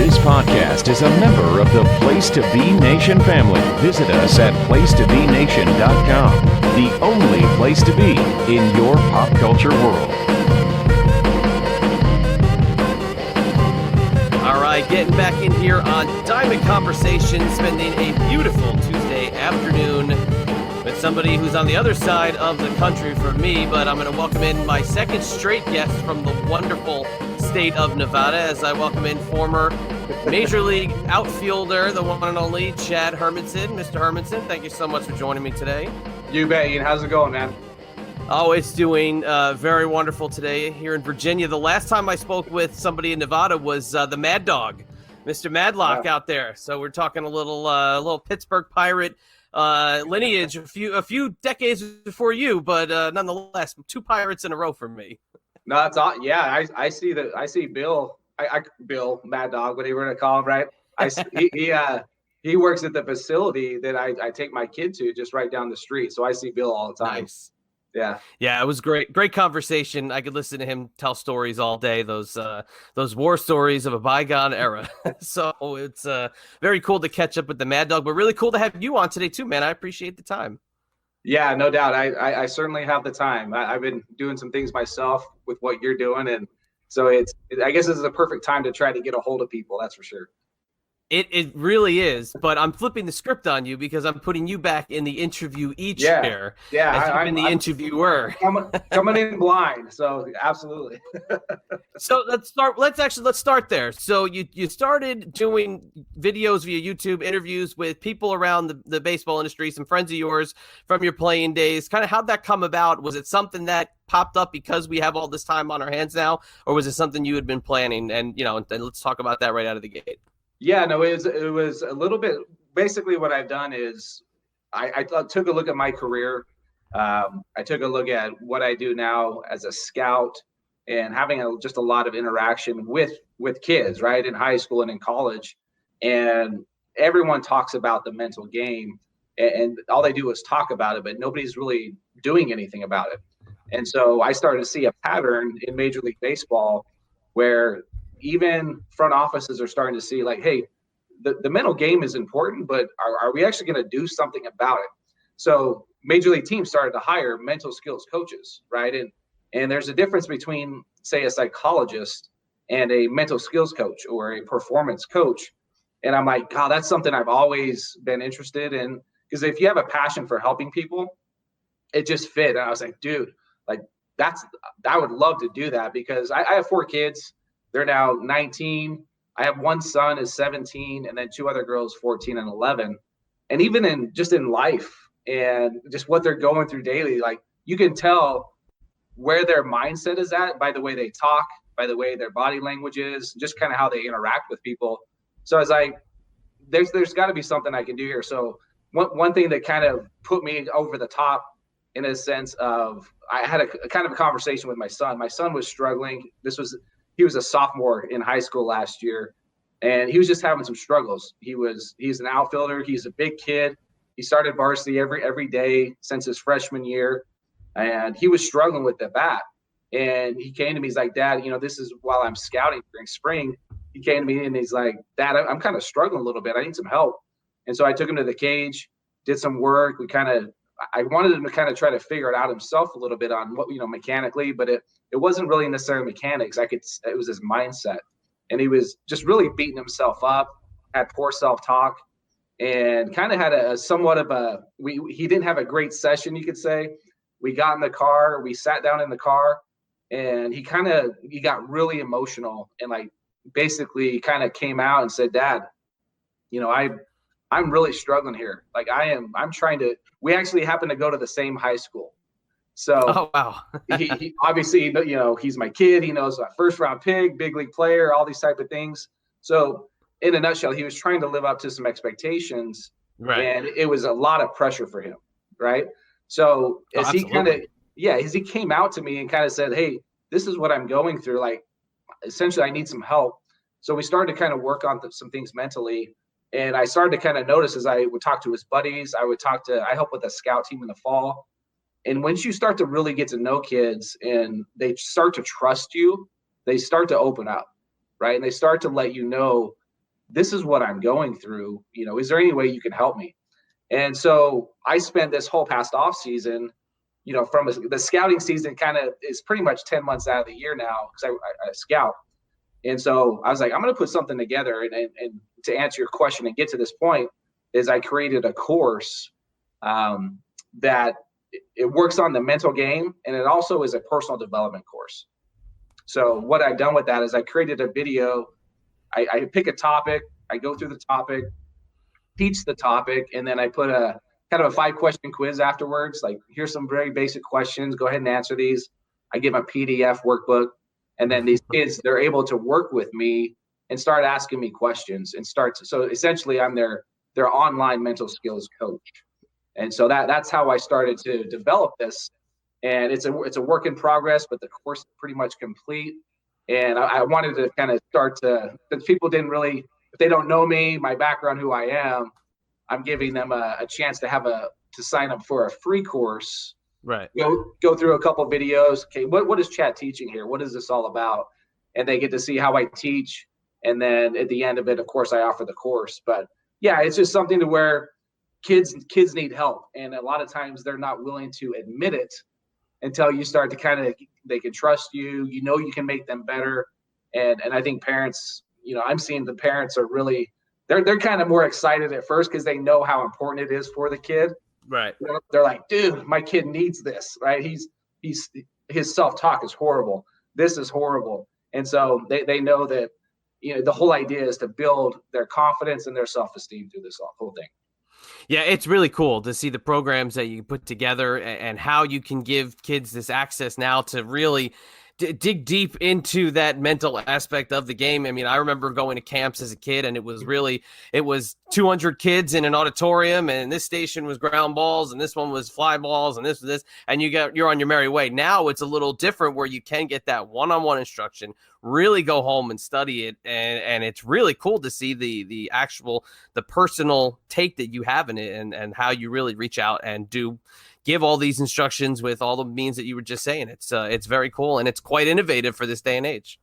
This podcast is a member of the Place to Be Nation family. Visit us at placetobenation.com, the only place to be in your pop culture world. All right, getting back in here on Diamond Conversation, spending a beautiful Tuesday afternoon with somebody who's on the other side of the country from me, but I'm going to welcome in my second straight guest from the wonderful state of Nevada as I welcome in former Major League Outfielder, the one and only Chad Hermansen. Mr. Hermansen, thank you so much for joining me today. You bet, Ian. How's it going, man? Oh, it's doing very wonderful today here in Virginia. The last time I spoke with somebody in Nevada was the Mad Dog, Mr. Madlock out there. So we're talking a little Pittsburgh Pirate lineage, a few decades before you, but nonetheless, 2 Pirates in a row for me. No, it's all, yeah. I see that. I see Bill. Bill Mad Dog, whatever you want to call him, right? He works at the facility that I take my kid to, just right down the street. So I see Bill all the time. Nice. Yeah, it was great conversation. I could listen to him tell stories all day, those war stories of a bygone era. So it's very cool to catch up with the Mad Dog, but really cool to have you on today too, man. I appreciate the time. Yeah, no doubt. I certainly have the time. I've been doing some things myself with what you're doing, and so I guess this is a perfect time to try to get a hold of people. That's for sure. It really is, but I'm flipping the script on you because I'm putting you back in the interviewee chair. Yeah, I'm the interviewer. Coming in blind, so absolutely. So let's start there. So you started doing videos via YouTube, interviews with people around the baseball industry, some friends of yours from your playing days. Kind of how'd that come about? Was it something that popped up because we have all this time on our hands now, or was it something you had been planning? And then let's talk about that right out of the gate. Yeah, no, it was a little bit. Basically, what I've done is I took a look at my career. I took a look at what I do now as a scout and having just a lot of interaction with kids, right, in high school and in college. And everyone talks about the mental game, and all they do is talk about it, but nobody's really doing anything about it. And so I started to see a pattern in Major League Baseball where even front offices are starting to see like, hey, the mental game is important, but are we actually going to do something about it? So Major League teams started to hire mental skills coaches, right? And there's a difference between, say, a psychologist and a mental skills coach or a performance coach. And I'm like, God, that's something I've always been interested in, because if you have a passion for helping people, it just fit. And I was like, dude, like I would love to do that, because I have 4 kids. They're now 19. I have one son is 17, and then 2 other girls, 14 and 11. And even in life and just what they're going through daily, like you can tell where their mindset is at by the way they talk, by the way their body language is, just kind of how they interact with people. So I was like, there's got to be something I can do here. So one thing that kind of put me over the top in a sense of, I had a kind of a conversation with my son. My son was struggling. He was a sophomore in high school last year, and he was just having some struggles. He's an outfielder. He's a big kid. He started varsity every day since his freshman year, and he was struggling with the bat. And he came to me. He's like, Dad, this is while I'm scouting during spring. He came to me and he's like, Dad, I'm kind of struggling a little bit. I need some help. And so I took him to the cage, did some work. I wanted him to kind of try to figure it out himself a little bit on what, mechanically, but it wasn't really necessarily mechanics. It was his mindset, and he was just really beating himself up, had poor self-talk, and kind of had he didn't have a great session, you could say. We got in the car, we sat down in the car, and he got really emotional and like basically kind of came out and said, Dad, I'm really struggling here. Like I'm trying to, we actually happen to go to the same high school. So oh, wow. he obviously, he's my kid. He knows a first round pick, big league player, all these type of things. So in a nutshell, he was trying to live up to some expectations, right? And it was a lot of pressure for him. Right. So as he came out to me and kind of said, hey, this is what I'm going through. Like, essentially I need some help. So we started to kind of work on some things mentally. And I started to kind of notice as I would talk to his buddies, I help with a scout team in the fall. And once you start to really get to know kids and they start to trust you, they start to open up, right? And they start to let you know this is what I'm going through. Is there any way you can help me? And so I spent this whole past off season, from the scouting season kind of is pretty much 10 months out of the year now because I scout. And so I was like, I'm going to put something together. And to answer your question and get to this point is I created a course that it works on the mental game, and it also is a personal development course. So what I've done with that is I created a video. I pick a topic, I go through the topic, teach the topic, and then I put a kind of a 5-question quiz afterwards. Like, here's some very basic questions. Go ahead and answer these. I give them a PDF workbook, and then these kids, they're able to work with me and start asking me questions so essentially I'm their online mental skills coach. And so that's how I started to develop this. And it's a work in progress, but the course is pretty much complete. And I wanted to kind of because people didn't really, if they don't know me, my background, who I am, I'm giving them a chance to sign up for a free course. Right. Go through a couple videos. Okay, what is Chad teaching here? What is this all about? And they get to see how I teach. And then at the end of it, of course, I offer the course. But yeah, it's just something to where kids need help. And a lot of times they're not willing to admit it until you start to they can trust you, you can make them better. And I think parents, I'm seeing the parents are really, they're kind of more excited at first because they know how important it is for the kid. Right. They're like, dude, my kid needs this, right? His self-talk is horrible. This is horrible. And so they know that, the whole idea is to build their confidence and their self-esteem through this whole thing. Yeah, it's really cool to see the programs that you put together and how you can give kids this access now to really dig deep into that mental aspect of the game. I mean, I remember going to camps as a kid, and it was 200 kids in an auditorium, and this station was ground balls, and this one was fly balls, and this, and you're on your merry way. Now it's a little different where you can get that one-on-one instruction, really go home and study it, and it's really cool to see the personal take that you have in it, and how you really reach out and give all these instructions with all the means that you were just saying. It's very cool, and it's quite innovative for this day and age.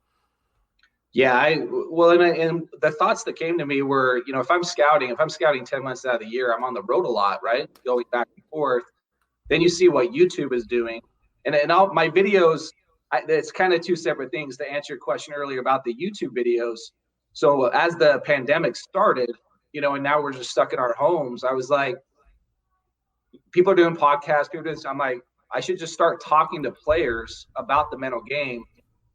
Yeah, and the thoughts that came to me were, if I'm scouting 10 months out of the year, I'm on the road a lot, right? Going back and forth. Then you see what YouTube is doing. And all my videos, it's kind of two separate things to answer your question earlier about the YouTube videos. So as the pandemic started, and now we're just stuck in our homes, I was like, people are doing podcasts, I'm like, I should just start talking to players about the mental game.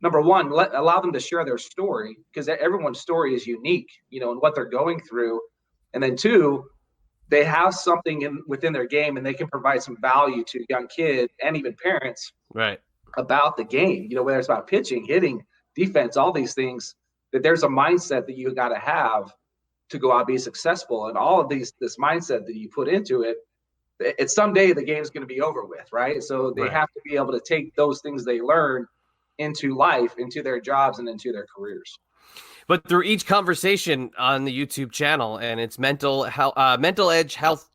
Number one, allow them to share their story, because everyone's story is unique, and what they're going through. And then two, they have something within their game, and they can provide some value to young kids and even parents, right, about the game, whether it's about pitching, hitting, defense, all these things, that there's a mindset that you got to have to go out and be successful. And all of this mindset that you put into it, it's someday the game's going to be over with, right? So they have to be able to take those things they learn into life, into their jobs, and into their careers. But through each conversation on the YouTube channel, and it's mental health, mental edge health.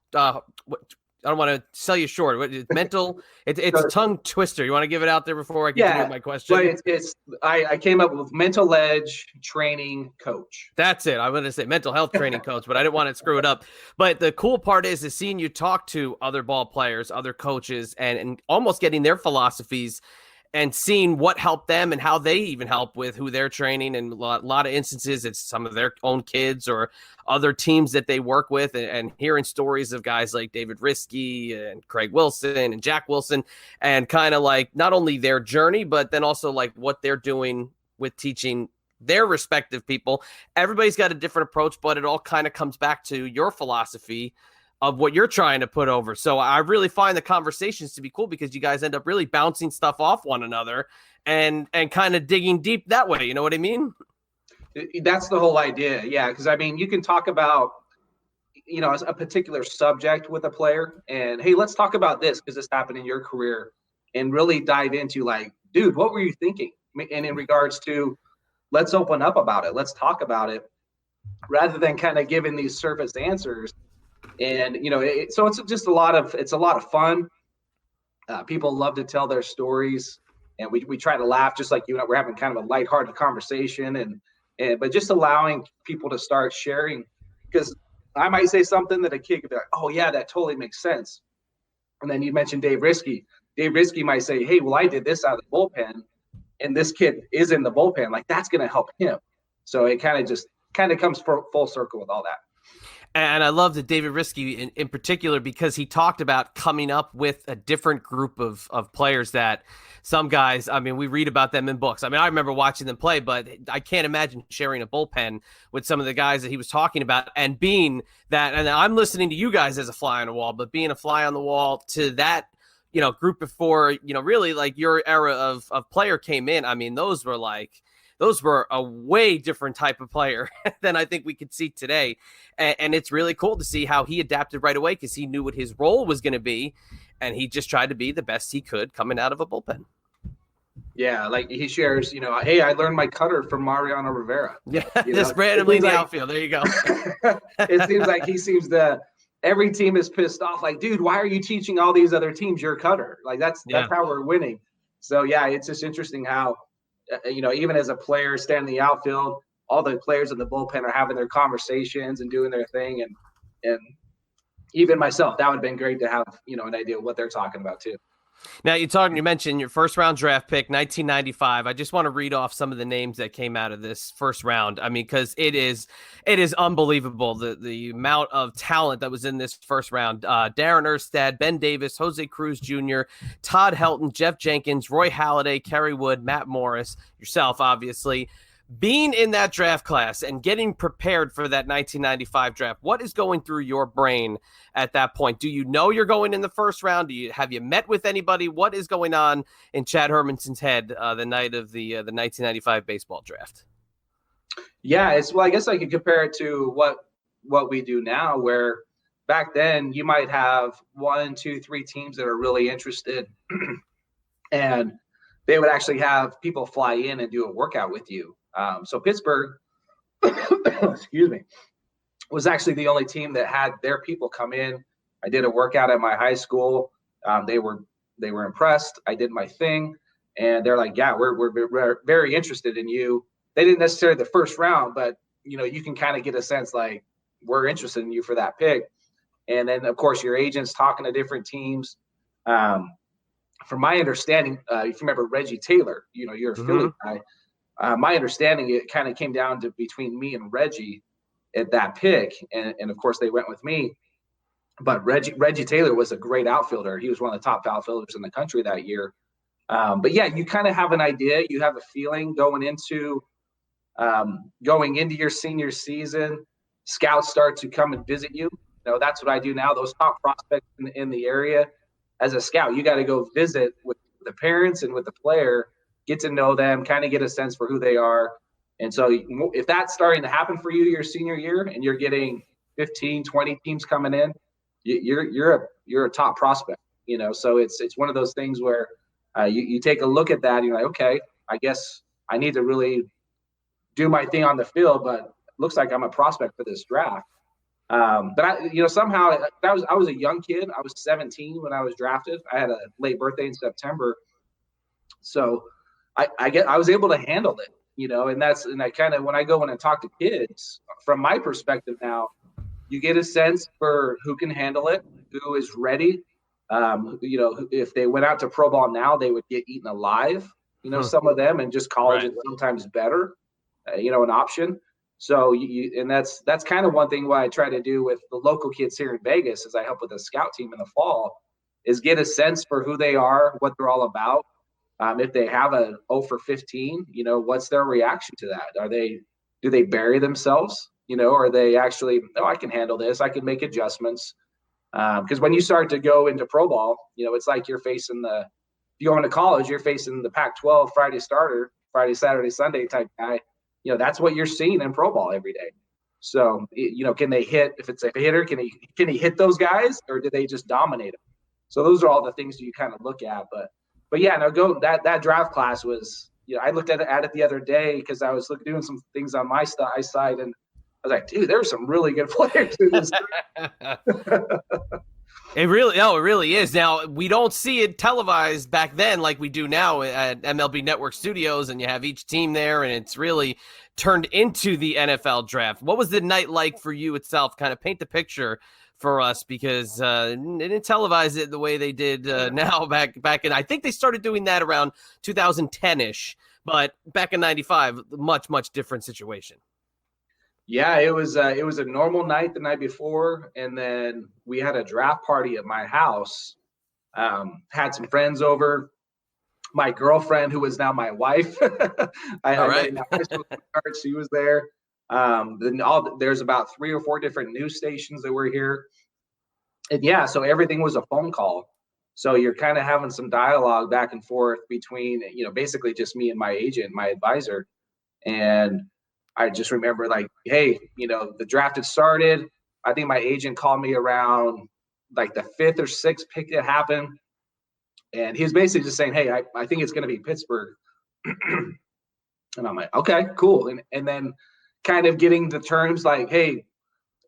I don't want to sell you short. It's mental. It's a tongue twister. You want to give it out there before I continue with my question? But I came up with mental edge training coach. That's it. I'm going to say mental health training coach, but I didn't want to screw it up. But the cool part is seeing you talk to other ball players, other coaches, and almost getting their philosophies and seeing what helped them and how they even help with who they're training. And a lot of instances, it's some of their own kids or other teams that they work with, and hearing stories of guys like David Risky and Craig Wilson and Jack Wilson, and kind of like not only their journey, but then also like what they're doing with teaching their respective people. Everybody's got a different approach, but it all kind of comes back to your philosophy of what you're trying to put over. So I really find the conversations to be cool, because you guys end up really bouncing stuff off one another and kind of digging deep that way. You know what I mean? That's the whole idea. Yeah. Because you can talk about, a particular subject with a player, and hey, let's talk about this because this happened in your career, and really dive into like, dude, what were you thinking? And in regards to, let's open up about it. Let's talk about it, rather than kind of giving these surface answers. And, so it's just a lot of fun. People love to tell their stories, and we try to laugh, just like we're having kind of a lighthearted conversation. And, but just allowing people to start sharing, because I might say something that a kid could be like, oh yeah, that totally makes sense. And then you mentioned Dave Risky. Dave Risky might say, hey, well, I did this out of the bullpen, and this kid is in the bullpen. Like, that's going to help him. So it kind of comes full circle with all that. And I love that David Risky in particular, because he talked about coming up with a different group of players that some guys, I mean, we read about them in books. I mean, I remember watching them play, but I can't imagine sharing a bullpen with some of the guys that he was talking about, and being that, and I'm listening to you guys as a fly on the wall, but being a fly on the wall to that, group before, really like your era of player came in. I mean, those were a way different type of player than I think we could see today. And it's really cool to see how he adapted right away, because he knew what his role was going to be, and he just tried to be the best he could coming out of a bullpen. Yeah, like he shares, hey, I learned my cutter from Mariano Rivera. Yeah, just randomly in the outfield. There you go. It seems like every team is pissed off. Like, dude, why are you teaching all these other teams your cutter? Like, that's how we're winning. So, yeah, it's just interesting how, even as a player standing in the outfield, all the players in the bullpen are having their conversations and doing their thing. And even myself, that would have been great to have, an idea of what they're talking about too. Now you mentioned your first round draft pick, 1995. I just want to read off some of the names that came out of this first round. I mean, because it is unbelievable, the amount of talent that was in this first round. Darren Erstad, Ben Davis, Jose Cruz Jr., Todd Helton, Jeff Jenkins, Roy Halladay, Kerry Wood, Matt Morris, yourself, obviously. Being in that draft class and getting prepared for that 1995 draft, what is going through your brain at that point? Do you know you're going in the first round? Have you met with anybody? What is going on in Chad Hermansen's head the night of the 1995 baseball draft? Yeah, I guess I could compare it to what we do now, where back then you might have 1, 2, 3 teams that are really interested, and they would actually have people fly in and do a workout with you. So Pittsburgh, excuse me, was actually the only team that had their people come in. I did a workout at my high school. They were impressed. I did my thing, and they're like, "Yeah, we're very interested in you." They didn't necessarily the first round, but you can kind of get a sense like we're interested in you for that pick. And then of course your agents talking to different teams. From my understanding, if you remember Reggie Taylor, you're a Philly guy. My understanding, it kind of came down to between me and Reggie at that pick. And of course they went with me, but Reggie Taylor was a great outfielder. He was one of the top outfielders in the country that year. But yeah, you kind of have an idea, you have a feeling going into your senior season. Scouts start to come and visit you. That's what I do now. Those top prospects in the area, as a scout, you got to go visit with the parents and with the player, get to know them, kind of get a sense for who they are. And so if that's starting to happen for you your senior year and you're getting 15, 20 teams coming in, you're a top prospect, so it's one of those things where you take a look at that and you're like, okay, I guess I need to really do my thing on the field, but it looks like I'm a prospect for this draft. But somehow I was a young kid. I was 17 when I was drafted. I had a late birthday in September. So I was able to handle it, and I kind of, when I go in and talk to kids from my perspective now, you get a sense for who can handle it, who is ready. If they went out to pro ball now, they would get eaten alive, some of them, and just college is sometimes better, an option. So and that's kind of one thing what I try to do with the local kids here in Vegas, as I help with the scout team in the fall, is get a sense for who they are, what they're all about. If they have a 0 for 15, what's their reaction to that? Do they bury themselves? Or are they actually, I can handle this. I can make adjustments. Because when you start to go into pro ball, it's like you're facing if you go into college, you're facing the Pac-12 Friday starter, Friday, Saturday, Sunday type guy. That's what you're seeing in pro ball every day. So, can they hit, if it's a hitter, can he hit those guys, or do they just dominate them? So those are all the things you kind of look at. But yeah, that draft class was, I looked at it the other day because I was doing some things on my side, and I was like, dude, there's some really good players in this. It really is. Now, we don't see it televised back then like we do now at MLB Network Studios, and you have each team there, and it's really turned into the NFL draft. What was the night like for you itself? Kind of paint the picture for us, because they didn't televise it the way they did now back in, I think they started doing that around 2010-ish, but back in 95, much different situation. Yeah, it was a normal night the night before, and then we had a draft party at my house. Had some friends over. My girlfriend, who is now my wife, I met in high school. She was there. There's about 3 or 4 different news stations that were here, and yeah, so everything was a phone call. So you're kind of having some dialogue back and forth between, basically just me and my agent, my advisor, and I just remember like, hey, the draft had started. I think my agent called me around like the 5th or 6th pick that happened. And he was basically just saying, hey, I think it's going to be Pittsburgh. And I'm like, okay, cool. And then kind of getting the terms like, hey,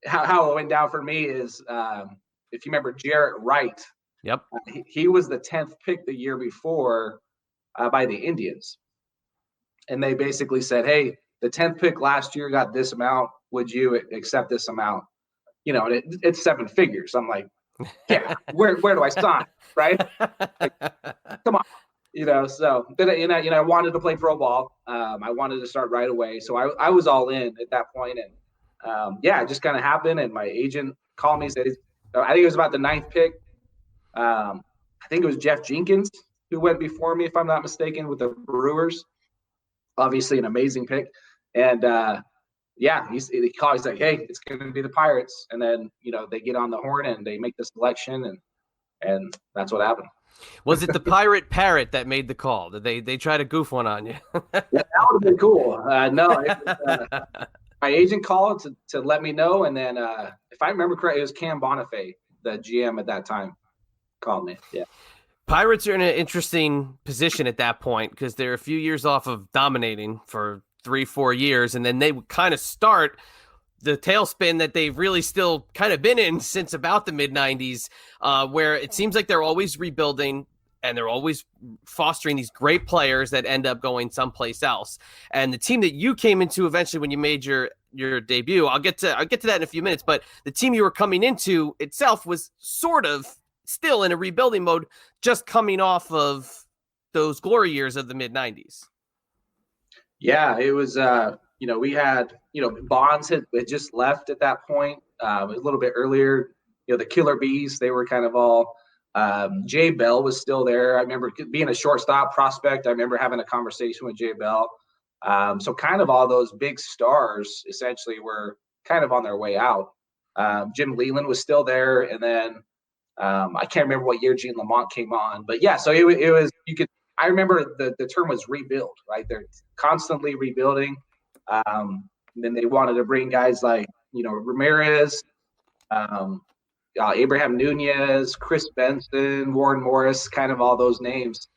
how it went down for me is, if you remember Jarrett Wright. Yep. He was the 10th pick the year before by the Indians. And they basically said, hey, the 10th pick last year got this amount. Would you accept this amount? And it's 7 figures. I'm like, yeah, where do I sign? Right? Like, come on. So then, I wanted to play pro ball. I wanted to start right away. So I was all in at that point. And it just kind of happened. And my agent called me and said, I think it was about the 9th pick. I think it was Jeff Jenkins who went before me, if I'm not mistaken, with the Brewers. Obviously an amazing pick. And he called. He's like, hey, it's going to be the Pirates. And then, they get on the horn and they make the selection, and that's what happened. Was it the Pirate Parrot that made the call? Did they try to goof one on you? Yeah, that would have been cool. No, my agent called to let me know. And then, if I remember correctly, it was Cam Bonifay, the GM at that time, called me. Yeah. Pirates are in an interesting position at that point because they're a few years off of dominating for 3-4 years, and then they would kind of start the tailspin that they've really still kind of been in since about the mid-90s, where it seems like they're always rebuilding and they're always fostering these great players that end up going someplace else. And the team that you came into eventually when you made your debut, I'll get to that in a few minutes, but the team you were coming into itself was sort of still in a rebuilding mode, just coming off of those glory years of the mid-90s. Yeah, it was, we had, Bonds had just left at that point. A little bit earlier, the Killer Bees, they were kind of all, Jay Bell was still there. I remember being a shortstop prospect. I remember having a conversation with Jay Bell. So kind of all those big stars essentially were kind of on their way out. Jim Leland was still there. And then, I can't remember what year Gene Lamont came on, but yeah, so it was, I remember the term was rebuild, right? They're constantly rebuilding. And then they wanted to bring guys like, Ramirez, Abraham Nunez, Chris Benson, Warren Morris, kind of all those names.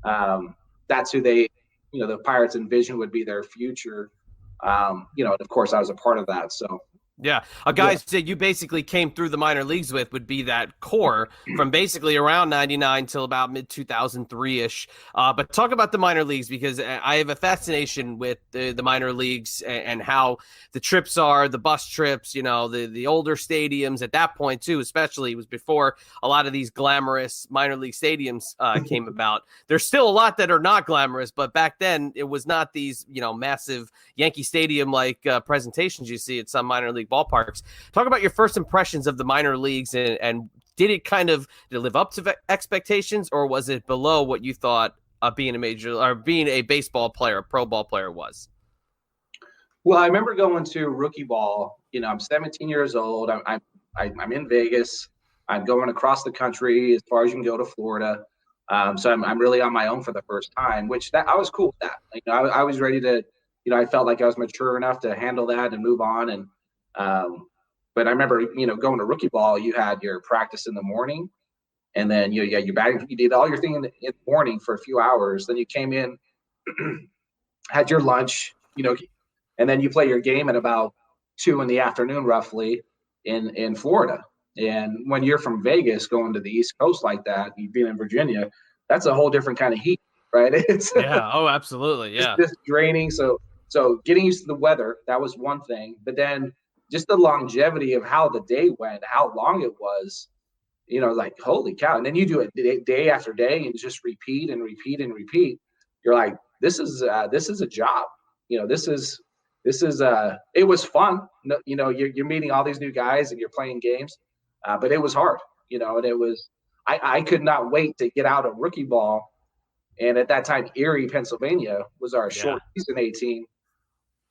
That's who they, the Pirates envisioned would be their future. And of course I was a part of that. So. Yeah, guys that you basically came through the minor leagues with would be that core from basically around 99 till about mid-2003-ish. But talk about the minor leagues, because I have a fascination with the minor leagues and how the trips are, the bus trips, the older stadiums at that point too, especially. It was before a lot of these glamorous minor league stadiums came about. There's still a lot that are not glamorous, but back then it was not these, massive Yankee Stadium-like presentations you see at some minor league ballparks. Talk about your first impressions of the minor leagues, and did it live up to expectations, or was it below what you thought being a baseball player, a pro ball player was? Well, I remember going to rookie ball. I'm 17 years old. I'm in Vegas. I'm going across the country as far as you can go to Florida. So I'm really on my own for the first time, which I was cool with that. I was ready to, I felt like I was mature enough to handle that and move on. And but I remember, going to rookie ball, you had your practice in the morning, and then you did all your thing in the morning for a few hours. Then you came in, had your lunch, and then you play your game at about 2 in the afternoon, roughly in Florida. And when you're from Vegas going to the East Coast like that, you being in Virginia, that's a whole different kind of heat, right? It's Yeah. Oh, absolutely. Yeah. just draining. So getting used to the weather, that was one thing. But then just the longevity of how the day went, how long it was, like holy cow. And then you do it day after day and just repeat and repeat and repeat. You're like, this is a job. It was fun. You're meeting all these new guys and you're playing games, but it was hard, and I could not wait to get out of rookie ball. And at that time, Erie, Pennsylvania was our short season 18.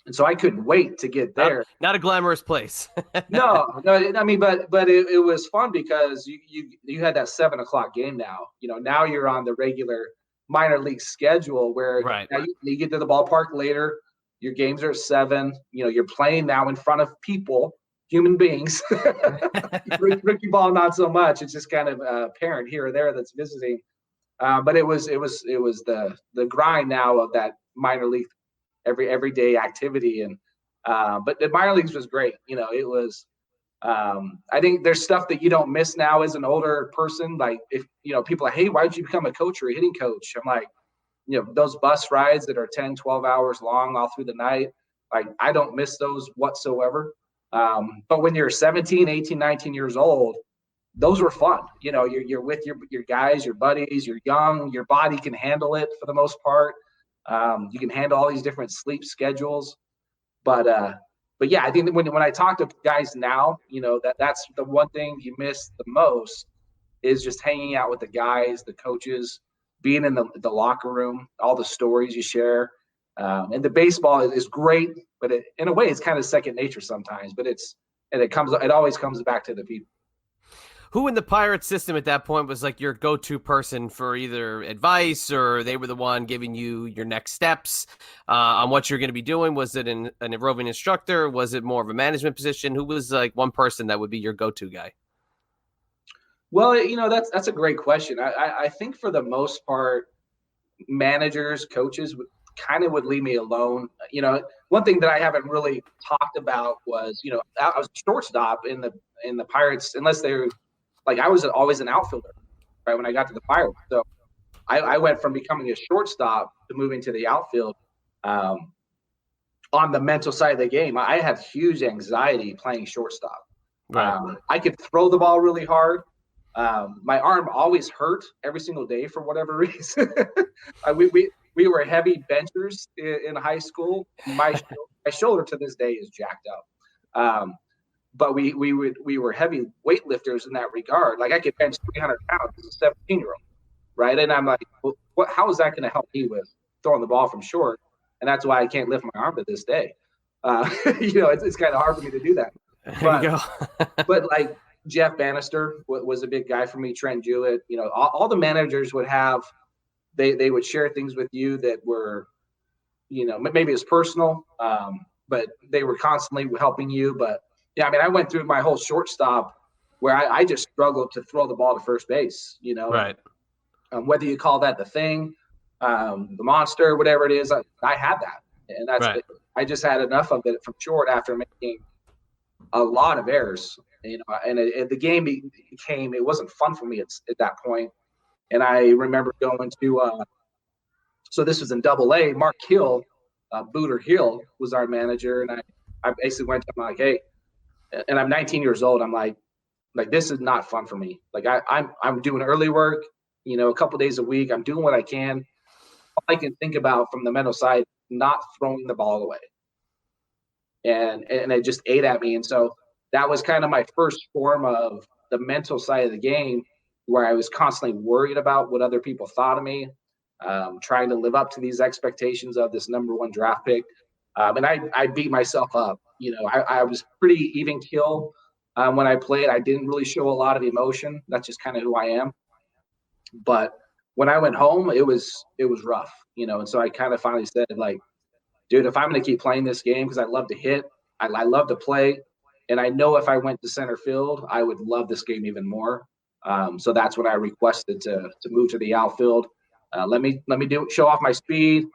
And so I couldn't wait to get there. Not a glamorous place. No, I mean, but it was fun because you had that 7:00 game now. Now you're on the regular minor league schedule where now you get to the ballpark later. Your games are at 7. You're playing now in front of people, human beings. Rookie ball, not so much. It's just kind of a parent here or there that's visiting. But it was the grind now of that minor league everyday activity. And but the minor leagues was great. It was I think there's stuff that you don't miss now as an older person. Like if people are, hey, why did you become a coach or a hitting coach? I'm like, those bus rides that are 10, 12 hours long all through the night, like I don't miss those whatsoever. But when you're 17, 18, 19 years old, those were fun. You're with your guys, your buddies, you're young, your body can handle it for the most part. You can handle all these different sleep schedules. But yeah, I think that when I talk to guys now, that's the one thing you miss the most is just hanging out with the guys, the coaches, being in the locker room, all the stories you share. And the baseball is great, but in a way it's kind of second nature sometimes, but it always comes back to the people. Who in the Pirates system at that point was like your go-to person for either advice or they were the one giving you your next steps on what you're going to be doing? Was it an roving instructor? Was it more of a management position? Who was like one person that would be your go-to guy? Well, that's a great question. I think for the most part, managers, coaches would leave me alone. One thing that I haven't really talked about was, I was a shortstop in the Pirates, unless they're like I was always an outfielder, right? When I got to the Pirates, so I went from becoming a shortstop to moving to the outfield. On the mental side of the game, I had huge anxiety playing shortstop. Right. I could throw the ball really hard. My arm always hurt every single day for whatever reason. We were heavy benchers in high school. My shoulder to this day is jacked up. But we were heavy weightlifters in that regard. Like I could bench 300 pounds as a 17-year-old, right? And I'm like, well, how is that going to help me with throwing the ball from short? And that's why I can't lift my arm to this day. It's kind of hard for me to do that. There you go. But like Jeff Bannister was a big guy for me. Trent Jewett, all the managers would have, they would share things with you that were, maybe it's personal, but they were constantly helping you. But yeah, I mean, I went through my whole shortstop where I just struggled to throw the ball to first base, Right. Whether you call that the thing, the monster, whatever it is, I had that. And that's right. I just had enough of it from short after making a lot of errors, and the game became, it wasn't fun for me at that point. And I remember going to, so this was in Double-A, Mark Hill, Booter Hill was our manager. And I basically went to him like, hey, and I'm 19 years old. I'm like, this is not fun for me. Like I'm doing early work, a couple days a week. I'm doing what I can. All I can think about from the mental side, not throwing the ball away. And it just ate at me. And so that was kind of my first form of the mental side of the game, where I was constantly worried about what other people thought of me, trying to live up to these expectations of this number 1 draft pick. And I beat myself up. I was pretty even keel when I played. I didn't really show a lot of emotion. That's just kind of who I am. But when I went home, it was rough, and so I kind of finally said, like, dude, if I'm going to keep playing this game, because I love to hit, I love to play, and I know if I went to center field, I would love this game even more. So that's when I requested to move to the outfield. Let me show off my speed.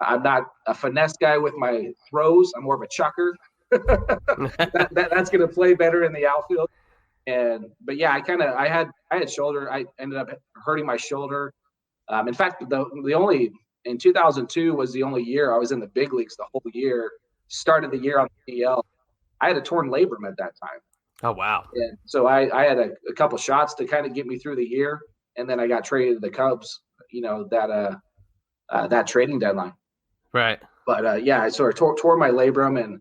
I'm not a finesse guy with my throws. I'm more of a chucker. That's going to play better in the outfield. But yeah, I had shoulder. I ended up hurting my shoulder. In fact, the only in 2002 was the only year I was in the big leagues the whole year. Started the year on the DL. I had a torn labrum at that time. Oh, wow. And so I had a couple shots to kind of get me through the year, and then I got traded to the Cubs. That trading deadline. Right. But yeah, I sort of tore my labrum, and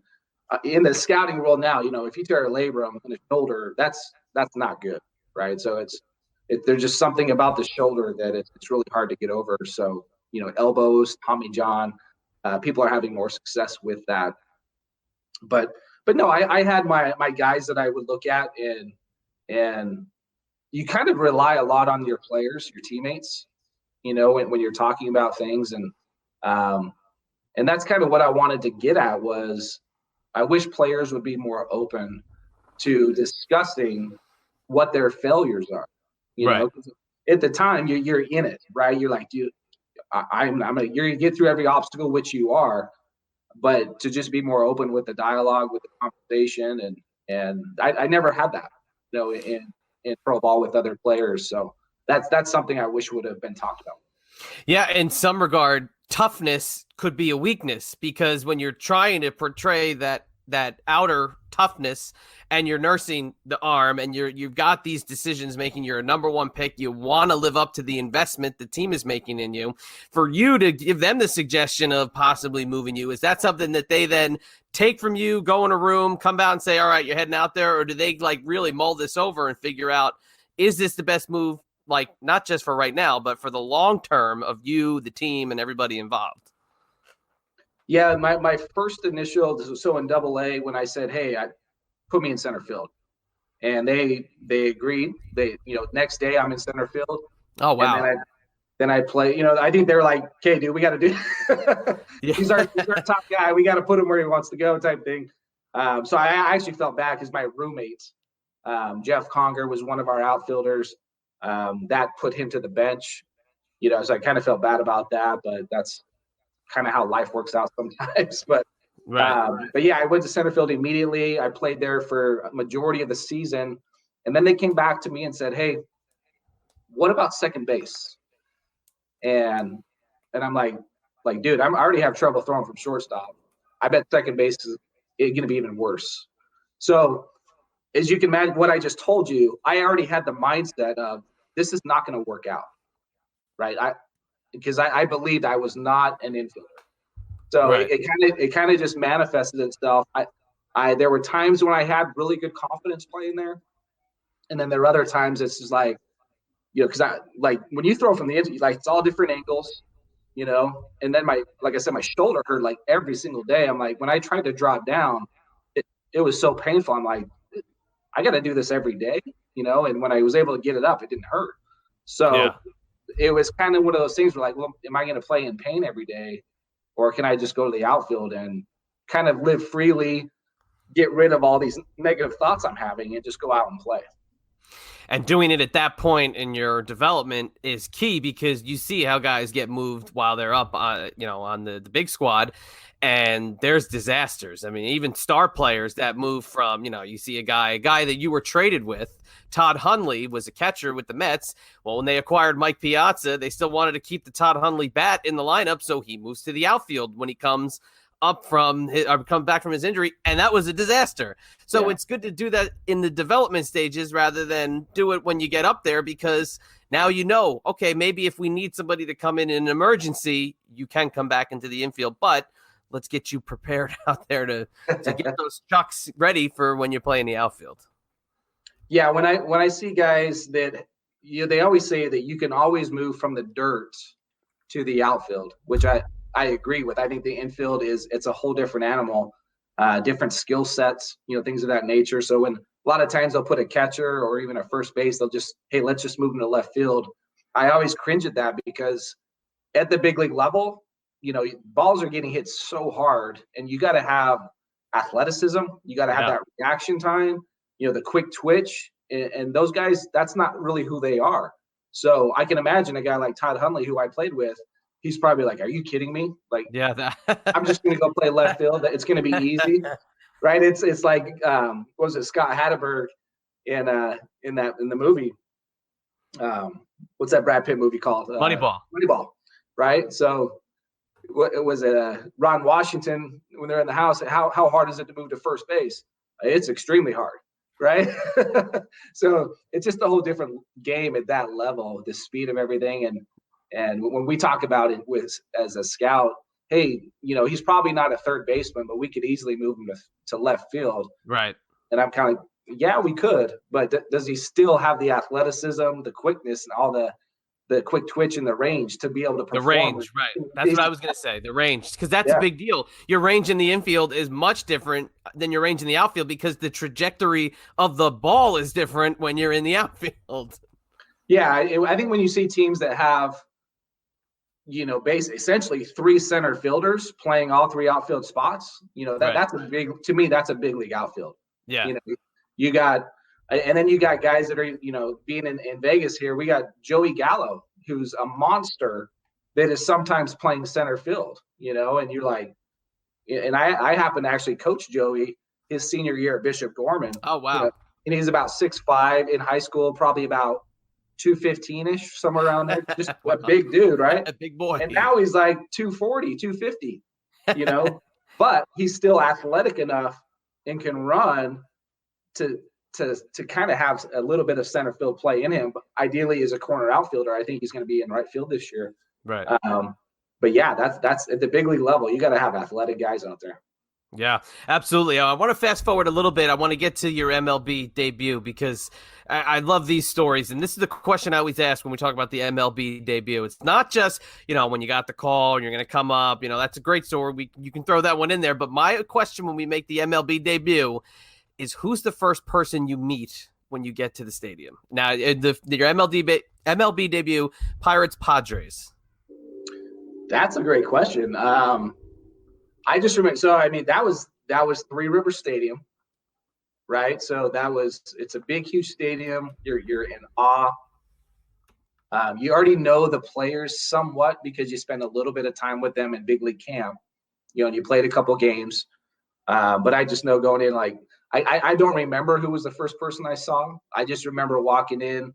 in the scouting world now, if you tear a labrum in the shoulder, that's not good, right? So there's just something about the shoulder that it's really hard to get over. So elbows, Tommy John, people are having more success with that. But no, I had my guys that I would look at, and you kind of rely a lot on your players, your teammates, when you're talking about things, and that's kind of what I wanted to get at was I wish players would be more open to discussing what their failures are. Right. At the time you're in it, right? You're like, dude, you're gonna get through every obstacle, which you are, but to just be more open with the dialogue, with the conversation, and I never had that, in pro ball with other players. So that's something I wish would have been talked about. Yeah, in some regard, toughness could be a weakness, because when you're trying to portray that outer toughness and you're nursing the arm and you've got these decisions making, you're a number one pick, you want to live up to the investment the team is making in you. For you to give them the suggestion of possibly moving you, is that something that they then take from you, go in a room, come out and say, all right, you're heading out there? Or do they really mull this over and figure out, is this the best move, not just for right now, but for the long term of you, the team, and everybody involved? Yeah, my first initial, so in AA, when I said, hey, put me in center field, and they agreed. They, next day I'm in center field. Oh, wow. And then I play, I think they're like, okay, dude, we got to do, he's our top guy. We got to put him where he wants to go, type thing. So I actually felt bad because my roommate, Jeff Conger, was one of our outfielders. That put him to the bench, so I kind of felt bad about that, but that's kind of how life works out sometimes. But yeah, I went to center field immediately. I played there for a majority of the season, and then they came back to me and said, hey, what about second base? And I'm like, dude, I already have trouble throwing from shortstop. I bet second base is going to be even worse. So as you can imagine, what I just told you, I already had the mindset of this is not going to work out, right? Because I believed I was not an infielder. So it kind of just manifested itself. There were times when I had really good confidence playing there, and then there were other times it's just like, because when you throw from the end, it's all different angles, and then like I said, my shoulder hurt every single day. I'm like, when I tried to draw it down, it was so painful. I'm like, I got to do this every day, and when I was able to get it up, it didn't hurt. So it was kind of one of those things where well, am I going to play in pain every day, or can I just go to the outfield and kind of live freely, get rid of all these negative thoughts I'm having, and just go out and play? And doing it at that point in your development is key, because you see how guys get moved while they're up, on the big squad, and there's disasters. I mean, even star players that move from, you see a guy that you were traded with, Todd Hundley, was a catcher with the Mets. Well, when they acquired Mike Piazza, they still wanted to keep the Todd Hundley bat in the lineup, so he moves to the outfield when he comes back from his injury, and that was a disaster. So It's good to do that in the development stages rather than do it when you get up there, because now okay, maybe if we need somebody to come in an emergency, you can come back into the infield, but let's get you prepared out there to get those chucks ready for when you're playing the outfield. Yeah, when I see guys that they always say that you can always move from the dirt to the outfield, which I agree with. I think the infield it's a whole different animal, different skill sets, things of that nature. So when a lot of times they'll put a catcher or even a first base, they'll just, hey, let's just move them to left field. I always cringe at that, because at the big league level, balls are getting hit so hard, and you got to have athleticism. You got to have that reaction time, the quick twitch, and those guys, that's not really who they are. So I can imagine a guy like Todd Hundley, who I played with, he's probably like, are you kidding me? I'm just going to go play left field. It's going to be easy, right? It's like, what was it, Scott Hatteberg in the movie. What's that Brad Pitt movie called? Moneyball. Moneyball, right? So it was Ron Washington when they're in the house. How hard is it to move to first base? It's extremely hard, right? So it's just a whole different game at that level, the speed of everything. And when we talk about it as a scout, hey, he's probably not a third baseman, but we could easily move him to left field. Right. And I'm kind of, yeah, we could, but does he still have the athleticism, the quickness, and all the quick twitch and the range to be able to perform? The range, right. That's what I was going to say, the range, because that's a big deal. Your range in the infield is much different than your range in the outfield because the trajectory of the ball is different when you're in the outfield. Yeah, I think when you see teams that have, essentially 3 center fielders playing all 3 outfield spots, that's a big, to me, that's a big league outfield. Yeah. You got, and then you got guys that are, being in Vegas here, we got Joey Gallo, who's a monster that is sometimes playing center field, and you're like, and I happen to actually coach Joey his senior year at Bishop Gorman. Oh, wow. And he's about 6'5" in high school, probably about 215-ish, somewhere around there. Just a big dude, right? A big boy. And now he's like 240, 250, but he's still athletic enough and can run to kind of have a little bit of center field play in him. But ideally, as a corner outfielder, I think he's going to be in right field this year. Right. But yeah, that's at the big league level. You got to have athletic guys out there. Yeah, absolutely. I want to fast forward a little bit. I want to get to your MLB debut because I love these stories. And this is the question I always ask when we talk about the MLB debut. It's not just, when you got the call and you're going to come up, that's a great story. You can throw that one in there. But my question when we make the MLB debut is who's the first person you meet when you get to the stadium? Now, your MLB debut, Pirates, Padres. That's a great question. I just remember. So that was Three River Stadium, right? So it's a big, huge stadium. You're in awe. You already know the players somewhat because you spend a little bit of time with them in big league camp. And you played a couple games. But I just know going in, like I don't remember who was the first person I saw. I just remember walking in.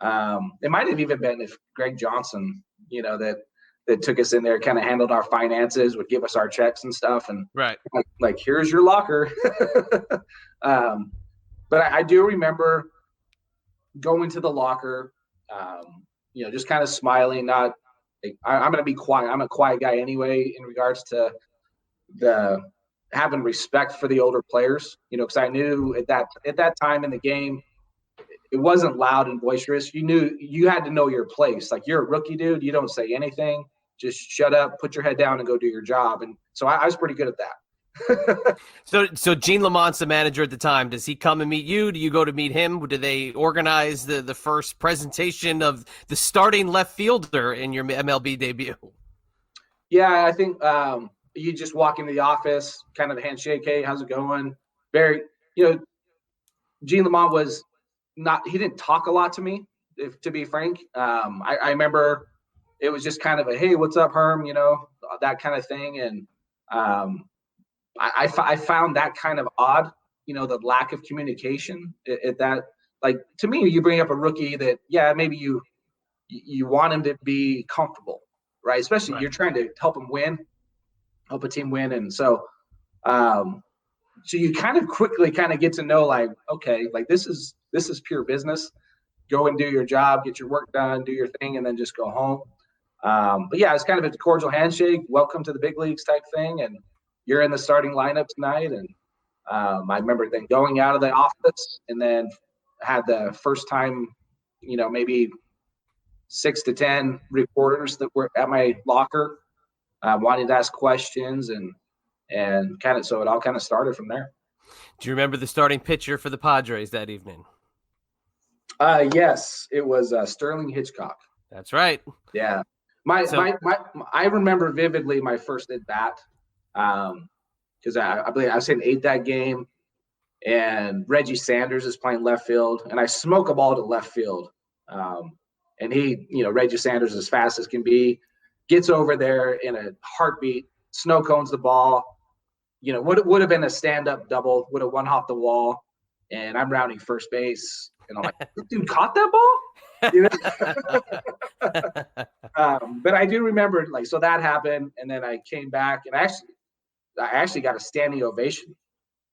It might have even been if Greg Johnson, that took us in there, kind of handled our finances, would give us our checks and stuff. And right. Like here's your locker. But I do remember going to the locker, just kind of smiling, not like, I'm going to be quiet. I'm a quiet guy anyway, in regards to having respect for the older players, because I knew at that time in the game, it wasn't loud and boisterous. You knew you had to know your place. Like, you're a rookie, dude. You don't say anything. Just shut up, put your head down, and go do your job. And so I was pretty good at that. So Gene Lamont's the manager at the time. Does he come and meet you? Do you go to meet him? Do they organize the first presentation of the starting left fielder in your MLB debut? Yeah, I think you just walk into the office, kind of a handshake. Hey, how's it going? Very, Gene Lamont was not, he didn't talk a lot to me, to be frank. I remember it was just kind of a, hey, what's up, Herm? That kind of thing. And I found that kind of odd, the lack of communication at that. Like, to me, you bring up a rookie that, yeah, maybe you want him to be comfortable, right? Especially You're trying to help him win, help a team win. And so you kind of quickly kind of get to know, like, okay, like this is pure business. Go and do your job, get your work done, do your thing, and then just go home. But yeah, it's kind of a cordial handshake, welcome to the big leagues type thing. And you're in the starting lineup tonight. And I remember then going out of the office and then had the first time, maybe 6 to 10 reporters that were at my locker, wanting to ask questions and kind of, so it all kind of started from there. Do you remember the starting pitcher for the Padres that evening? Yes, it was Sterling Hitchcock. That's right. Yeah. I remember vividly my first at bat, because I believe I was hitting 8 that game, and Reggie Sanders is playing left field, and I smoke a ball to left field. And he, Reggie Sanders, as fast as can be, gets over there in a heartbeat, snow cones the ball. Would have been a stand-up double, would have won off the wall. and I'm rounding first base, and I'm like, this dude caught that ball? You know? But I do remember, like, so that happened, and then I came back, and I actually got a standing ovation.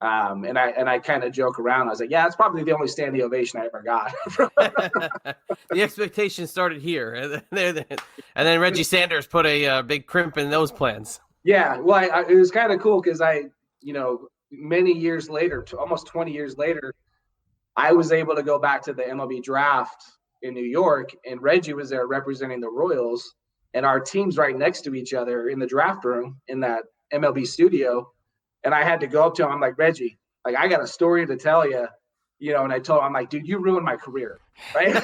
And I kind of joke around. I was like, yeah, it's probably the only standing ovation I ever got. The expectation started here, and then Reggie Sanders put a big crimp in those plans. Yeah, well, it was kind of cool because many years later, almost 20 years later, I was able to go back to the MLB draft in New York, and Reggie was there representing the Royals, and our teams right next to each other in the draft room in that MLB studio. And I had to go up to him. I'm like, Reggie, like, I got a story to tell you, and I told him, I'm like, dude, you ruined my career. Right.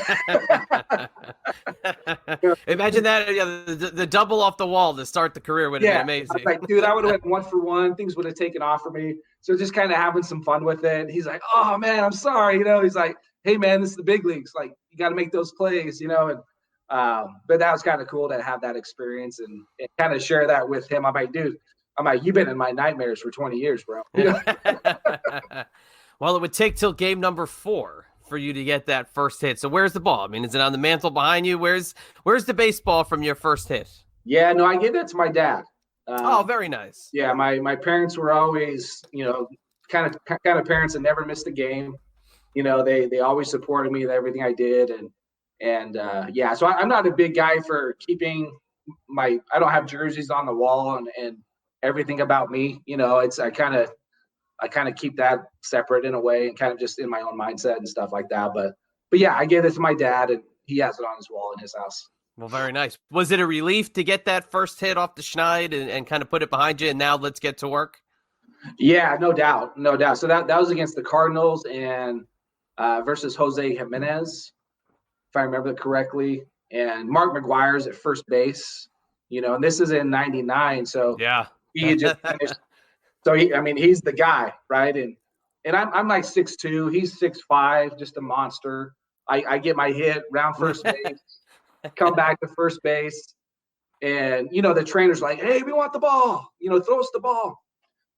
Imagine that. The double off the wall to start the career would have been amazing. I was like, dude, I would have went 1-for-1. Things would have taken off for me. So just kind of having some fun with it. He's like, oh man, I'm sorry. He's like, hey man, this is the big leagues. Like, you got to make those plays, and but that was kind of cool to have that experience and kind of share that with him. I'm like, dude, you've been in my nightmares for 20 years, bro. Well, it would take till game number 4 for you to get that first hit. So where's the ball? I mean, is it on the mantle behind you? Where's the baseball from your first hit? Yeah, no, I gave that to my dad. Oh, very nice. Yeah, my parents were always, kind of parents that never missed a game. They always supported me with everything I did, and yeah. So I'm not a big guy for keeping I don't have jerseys on the wall and everything about me. I kind of keep that separate in a way and kind of just in my own mindset and stuff like that. But yeah, I gave it to my dad, and he has it on his wall in his house. Well, very nice. Was it a relief to get that first hit off the schneid and kind of put it behind you, and now let's get to work? Yeah, no doubt. So that was against the Cardinals and versus Jose Jimenez, if I remember correctly, and Mark McGuire's at first base. And this is in '99, so yeah, he just finished. So he's the guy, right? And I'm like 6'2", he's 6'5", just a monster. I get my hit, round first base, come back to first base, and the trainer's like, "Hey, we want the ball, throw us the ball."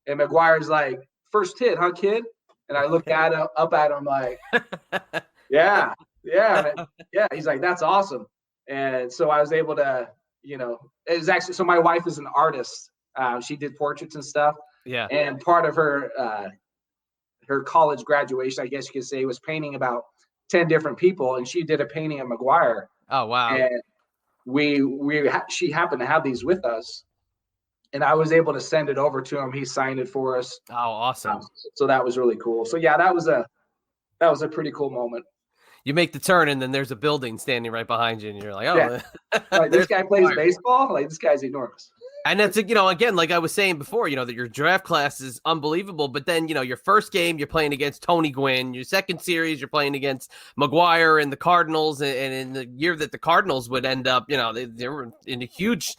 And McGuire's like, "First hit, huh, kid?" And I look up at him like, yeah. He's like, "That's awesome." And so I was able to, it was actually, so my wife is an artist. She did portraits and stuff. Yeah. And part of her college graduation, I guess you could say, was painting about 10 different people, and she did a painting of McGuire. Oh wow. And she happened to have these with us, and I was able to send it over to him. He signed it for us. Oh, awesome. So that was really cool. So yeah, that was a pretty cool moment. You make the turn, and then there's a building standing right behind you, and you're like, oh, yeah. Like, this guy plays baseball. Like, this guy's enormous. And that's, again, like I was saying before, that your draft class is unbelievable. But then, your first game, you're playing against Tony Gwynn. Your second series, you're playing against McGuire and the Cardinals. And in the year that the Cardinals would end up, they were in a huge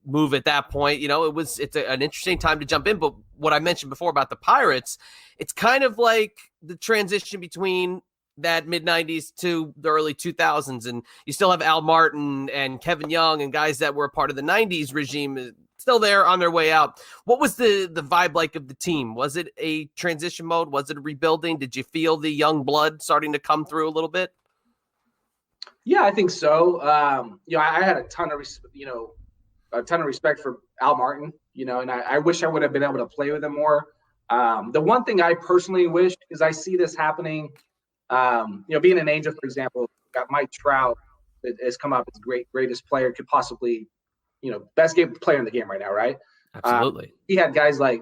move at that point. It's an interesting time to jump in. But what I mentioned before about the Pirates, it's kind of like the transition between that mid-90s to the early 2000s, and you still have Al Martin and Kevin Young and guys that were a part of the 90s regime still there on their way out. What was the vibe like of the team? Was it a transition mode? Was it a rebuilding? Did you feel the young blood starting to come through a little bit? Yeah, I think so. I had a ton of respect for Al Martin, and I wish I would have been able to play with him more. The one thing I personally wish, because I see this happening, being an Angel, for example, got Mike Trout that has come up as greatest player, could possibly, best game player in the game right now, right? Absolutely. He had guys like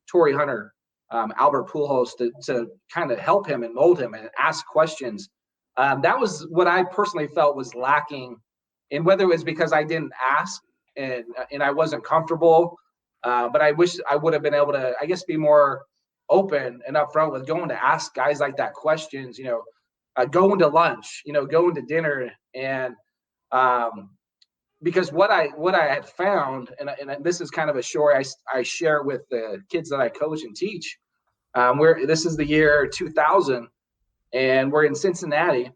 Torrey Hunter, Albert Pujols to kind of help him and mold him and ask questions. That was what I personally felt was lacking, and whether it was because I didn't ask and I wasn't comfortable, but I wish I would have been able to, I guess, be more open and upfront with going to ask guys like that questions, going to lunch, going to dinner. And because what I had found, and this is kind of a story I share with the kids that I coach and teach, this is the year 2000, and we're in Cincinnati,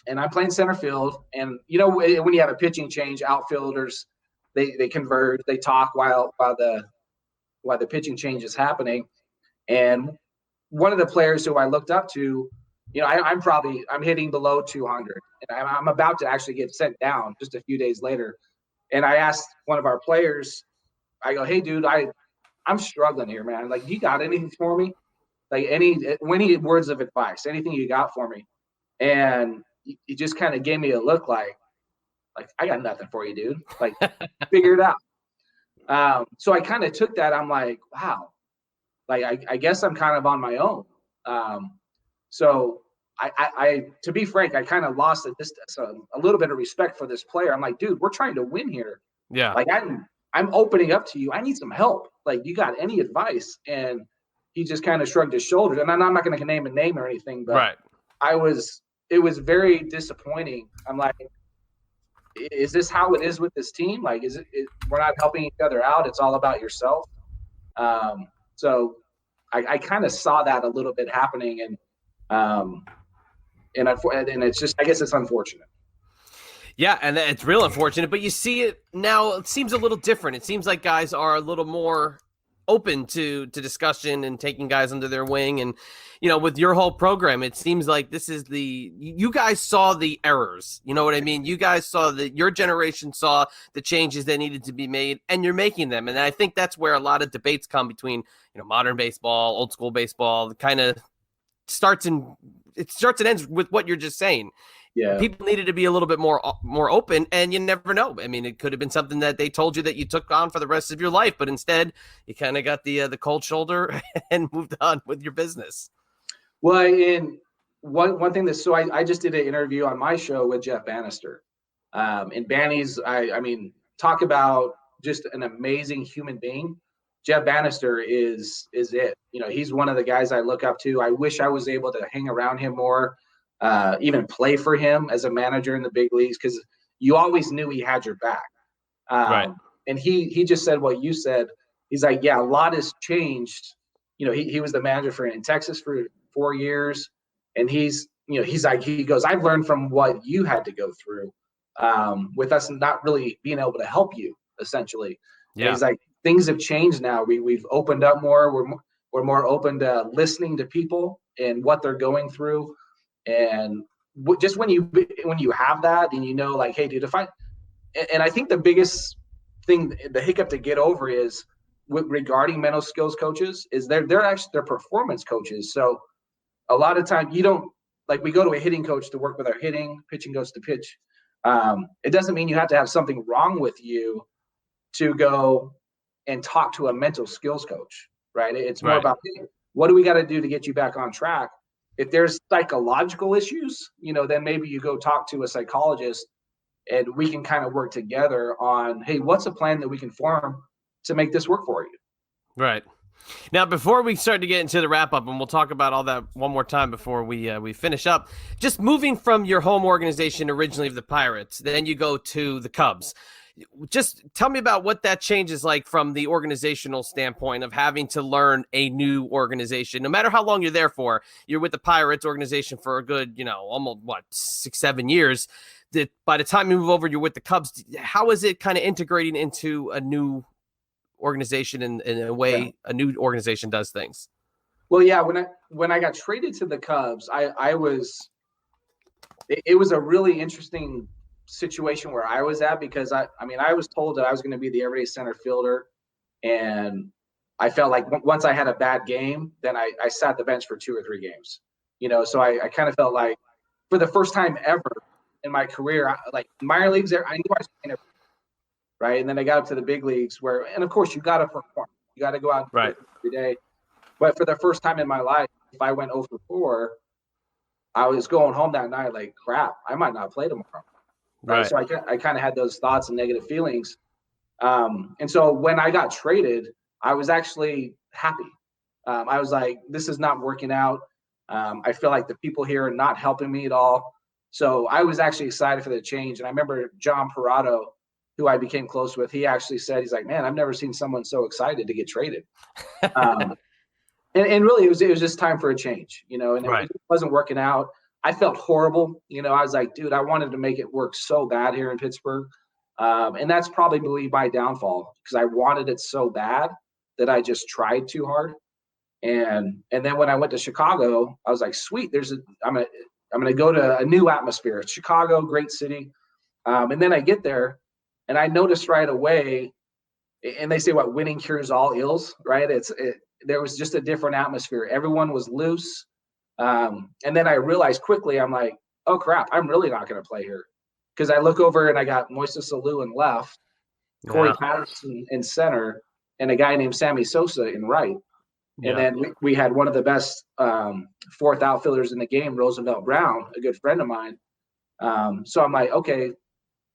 and I'm playing center field. And, when you have a pitching change, outfielders, they converge, they talk while the pitching change is happening. And one of the players who I looked up to, I'm hitting below 200, and I'm about to actually get sent down just a few days later. And I asked one of our players, I go, hey, dude, I'm struggling here, man. Like, you got anything for me? Like, any words of advice, anything you got for me? And he just kind of gave me a look like I got nothing for you, dude. Like, figure it out. So I kind of took that. I'm like, wow, like I guess I'm kind of on my own. So I to be frank, I kind of lost a little bit of respect for this player. I'm like, dude, we're trying to win here. Yeah. Like, I'm opening up to you. I need some help. Like, you got any advice? And he just kind of shrugged his shoulders. And I'm not going to name a name or anything, but Right. it was very disappointing. I'm like, is this how it is with this team? Like, we're not helping each other out. It's all about yourself. So I kind of saw that a little bit happening, and it's just, I guess it's unfortunate. Yeah, and it's real unfortunate, but you see it now. It seems a little different. It seems like guys are a little more open to discussion and taking guys under their wing. And, with your whole program, it seems like this is you guys saw the errors. You know what I mean? You guys saw your generation saw the changes that needed to be made, and you're making them. And I think that's where a lot of debates come between, modern baseball, old school baseball, kind of starts and ends with what you're just saying. Yeah. People needed to be a little bit more open, and you never know. I mean, it could have been something that they told you that you took on for the rest of your life, but instead you kind of got the cold shoulder and moved on with your business. Well, and one thing I just did an interview on my show with Jeff Bannister, and Banny's, I mean, talk about just an amazing human being. Jeff Bannister is it. He's one of the guys I look up to. I wish I was able to hang around him more. Even play for him as a manager in the big leagues, because you always knew he had your back. Right. And he just said what you said. He's like, yeah, a lot has changed. He was the manager in Texas for 4 years, and he goes, I've learned from what you had to go through with us not really being able to help you, essentially. Yeah. And he's like, things have changed now. We've opened up more. We're more open to listening to people and what they're going through. And just when you have that, and like, hey, dude, and I think the biggest thing, the hiccup to get over is regarding mental skills coaches, is they're performance coaches. So a lot of time you don't, like, we go to a hitting coach to work with our hitting, pitching coach to pitch. It doesn't mean you have to have something wrong with you to go and talk to a mental skills coach, right? It's more about, what do we got to do to get you back on track? If there's psychological issues, then maybe you go talk to a psychologist, and we can kind of work together on, hey, what's a plan that we can form to make this work for you? Right. Now, before we start to get into the wrap up, and we'll talk about all that one more time before we finish up, just moving from your home organization originally of the Pirates, then you go to the Cubs. Just tell me about what that change is like from the organizational standpoint of having to learn a new organization. No matter how long you're there for, you're with the Pirates organization for a good, almost 6-7 years. That by the time you move over, you're with the Cubs. How is it kind of integrating into a new organization in a way a new organization does things? Well, yeah, when I got traded to the Cubs, it was a really interesting situation where I was at, because I was told that I was going to be the everyday center fielder, and I felt like once I had a bad game, then I sat the bench for 2 or 3 games, so I kind of felt like, for the first time ever in my career, like minor leagues there, I knew I was playing every day, right? And then I got up to the big leagues and of course you got to perform, you got to go out and every day. But for the first time in my life, if I went 0 for 4, I was going home that night like, crap, I might not play tomorrow. Right. So I kind of had those thoughts and negative feelings. And so when I got traded, I was actually happy. I was like, this is not working out. I feel like the people here are not helping me at all. So I was actually excited for the change. And I remember John Parado, who I became close with, he actually said, he's like, man, I've never seen someone so excited to get traded. And really, it was just time for a change, and it wasn't working out. I felt horrible. I was like, dude, I wanted to make it work so bad here in Pittsburgh. And that's probably my downfall, because I wanted it so bad that I just tried too hard. And then when I went to Chicago, I was like, sweet, I'm gonna go to a new atmosphere. Chicago, great city. And then I get there, and I noticed right away, and they say what winning cures all ills, right? There was just a different atmosphere. Everyone was loose. And then I realized quickly, I'm like, oh crap, I'm really not going to play here, because I look over and I got Moises Alou in left, Corey Patterson in center, and a guy named Sammy Sosa in right. And then we had one of the best fourth outfielders in the game, Roosevelt Brown, a good friend of mine. So I'm like, okay,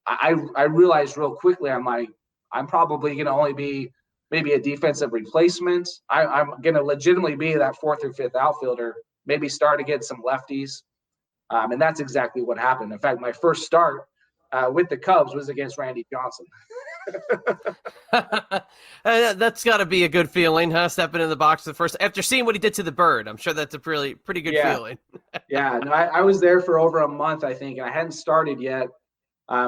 I realized real quickly, I'm like, I'm probably going to only be maybe a defensive replacement. I'm going to legitimately be that fourth or fifth outfielder, maybe start against some lefties. And that's exactly what happened. In fact, my first start with the Cubs was against Randy Johnson. That's got to be a good feeling, huh? Stepping in the box the first after seeing what he did to the bird. I'm sure that's a pretty good feeling. Yeah, no, I was there for over a month, I think, and I hadn't started yet.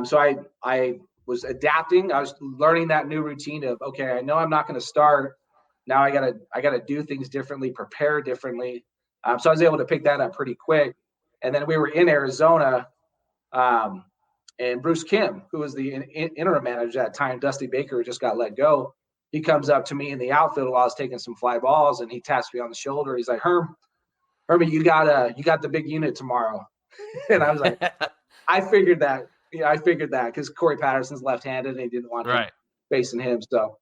So I was adapting. I was learning that new routine of, okay, I know I'm not going to start. Now I gotta do things differently, prepare differently. So I was able to pick that up pretty quick. And then we were in Arizona. And Bruce Kim, who was the interim manager at that time, Dusty Baker just got let go. He comes up to me in the outfield while I was taking some fly balls, and he taps me on the shoulder. He's like, Herman, you got the big unit tomorrow. And I was like, I figured that. Yeah, I figured that, because Corey Patterson's left-handed and he didn't want him facing him. So,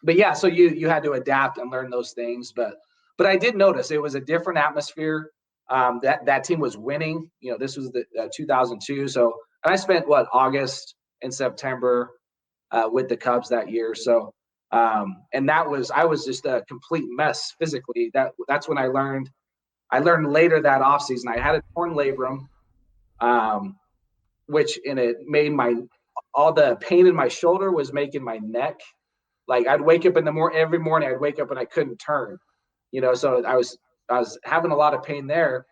but yeah, so you had to adapt and learn those things. But I did notice it was a different atmosphere. That team was winning. This was the 2002. So. And I spent August and September with the Cubs that year. So, and I was just a complete mess physically. That's when I learned later that offseason, I had a torn labrum, and it made all the pain in my shoulder was making my neck. Like I'd wake up every morning I'd wake up and I couldn't turn, so I was having a lot of pain there.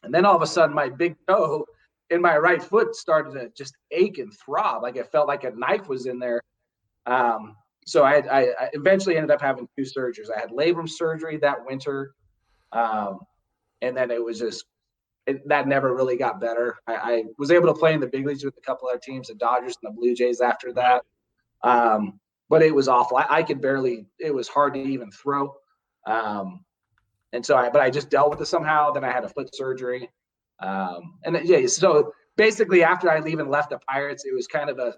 And then all of a sudden my big toe in my right foot started to just ache and throb. Like it felt like a knife was in there. So I eventually ended up having 2 surgeries. I had labrum surgery that winter. And then it was just, that never really got better. I was able to play in the big leagues with a couple other teams, the Dodgers and the Blue Jays after that. But it was awful. I could barely, it was hard to even throw. But I just dealt with it somehow. Then I had a foot surgery. So basically after I left the Pirates, it was kind of a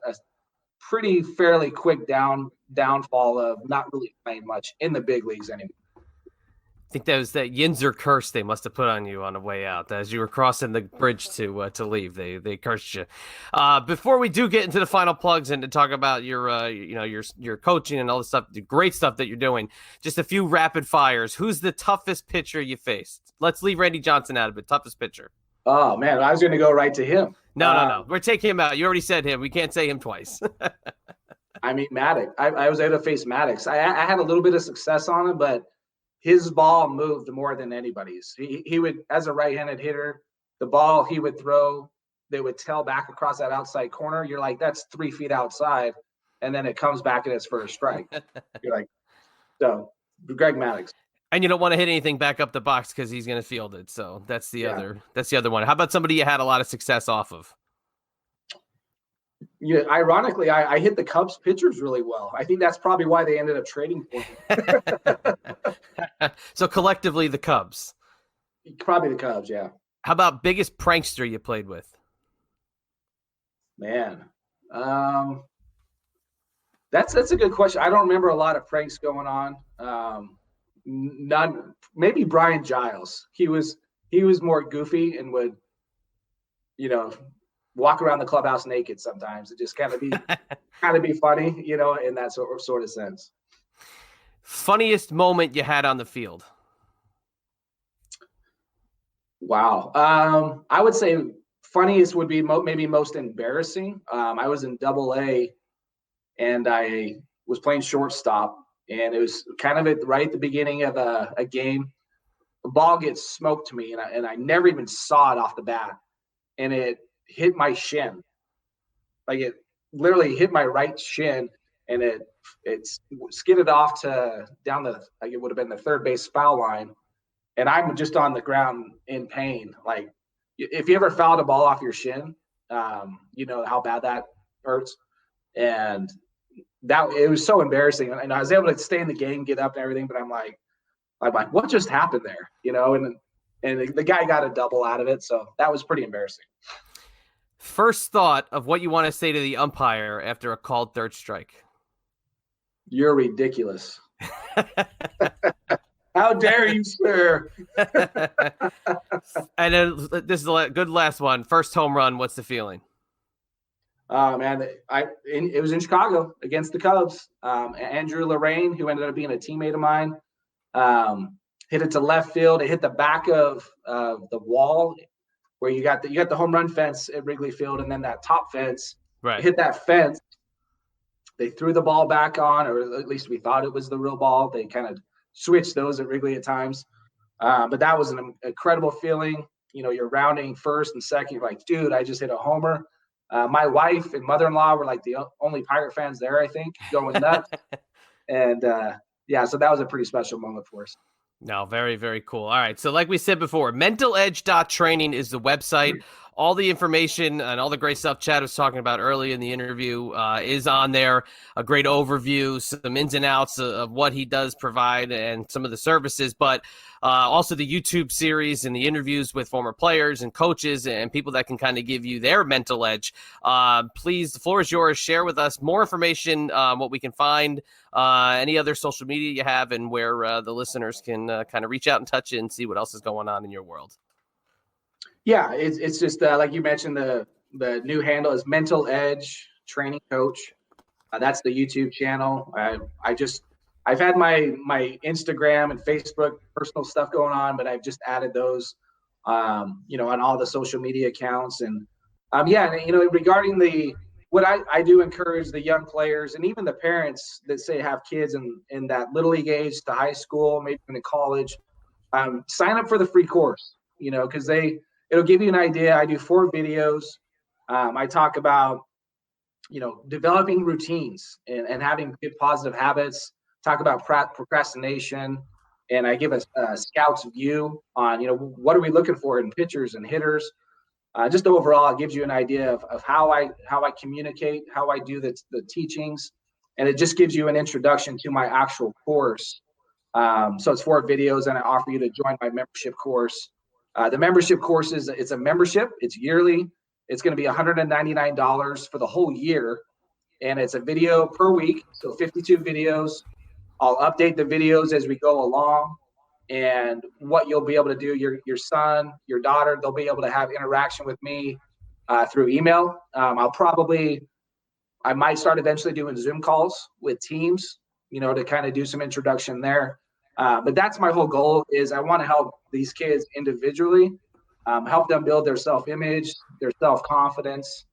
pretty fairly quick downfall of not really playing much in the big leagues anymore. I think that was that Yinzer curse they must have put on you on the way out. As you were crossing the bridge to leave, they cursed you. Before we do get into the final plugs and to talk about your coaching and all the stuff, the great stuff that you're doing, just a few rapid fires. Who's the toughest pitcher you faced? Let's leave Randy Johnson out of it. Toughest pitcher. Oh man, I was going to go right to him. No. We're taking him out. You already said him. We can't say him twice. I mean, Maddox. I was able to face Maddox. I had a little bit of success on him, but his ball moved more than anybody's. He would, as a right-handed hitter, the ball he would throw, they would tail back across that outside corner. You're like, that's 3 feet outside, and then it comes back and it's for a strike. You're like, so Greg Maddox. And you don't want to hit anything back up the box because he's going to field it. So that's the other one. How about somebody you had a lot of success off of? Yeah, ironically, I hit the Cubs pitchers really well. I think that's probably why they ended up trading for me. So collectively, the Cubs. Probably the Cubs, yeah. How about biggest prankster you played with? Man, that's a good question. I don't remember a lot of pranks going on. None. Maybe Brian Giles. He was more goofy and would, walk around the clubhouse naked sometimes. It just kind of be funny, in that sort of sense. Funniest moment you had on the field? Wow. I would say funniest would be maybe most embarrassing. I was in AA and I was playing shortstop, and it was kind of right at the beginning of a game. The ball gets smoked to me, and I never even saw it off the bat, and it hit my shin. Like it literally hit my right shin, and it's skidded off to down like it would have been the third base foul line, and I'm just on the ground in pain. Like if you ever fouled a ball off your shin, you know how bad that hurts, and that it was so embarrassing. And I was able to stay in the game, get up and everything, but I'm like, what just happened there? You know, and the guy got a double out of it, so that was pretty embarrassing. First thought of what you want to say to the umpire after a called third strike. You're ridiculous. How dare you, sir? And then this is a good last one. First home run. What's the feeling? Man, it was in Chicago against the Cubs. Andrew Lorraine, who ended up being a teammate of mine, hit it to left field. It hit the back of the wall where you got the home run fence at Wrigley Field, and then that top fence. Right. It hit that fence. They threw the ball back on, or at least we thought it was the real ball. They kind of switched those at Wrigley at times. But that was an incredible feeling. You know, you're rounding first and second. You're like, dude, I just hit a homer. My wife and mother-in-law were like the only Pirate fans there, I think, going nuts. And so that was a pretty special moment for us. No, very, very cool. All right. So like we said before, mentaledge.training is the website. All the information and all the great stuff Chad was talking about early in the interview is on there. A great overview, some ins and outs of what he does provide and some of the services, but also the YouTube series and the interviews with former players and coaches and people that can kind of give you their mental edge. Please, the floor is yours. Share with us more information, what we can find, any other social media you have, and where the listeners can kind of reach out and touch you and see what else is going on in your world. Yeah, it's just like you mentioned, the new handle is Mental Edge Training Coach. That's the YouTube channel. I've had my Instagram and Facebook personal stuff going on, but I've just added those, on all the social media accounts. And regarding what I do encourage the young players and even the parents that say have kids in that little league age to high school, maybe even in college, sign up for the free course, because it'll give you an idea. I do 4 videos. I talk about, developing routines and having good positive habits, talk about procrastination, and I give a scout's view on, what are we looking for in pitchers and hitters. Just overall, it gives you an idea of how I communicate, how I do the teachings, and it just gives you an introduction to my actual course. So it's 4 videos, and I offer you to join my membership course. The membership course it's a membership. It's yearly. It's going to be $199 for the whole year, and it's a video per week, so 52 videos. I'll update the videos as we go along, and what you'll be able to do, your son, your daughter, they'll be able to have interaction with me through email. I might start eventually doing Zoom calls with teams, to kind of do some introduction there. But that's my whole goal is I want to help these kids individually, help them build their self-image, their self-confidence,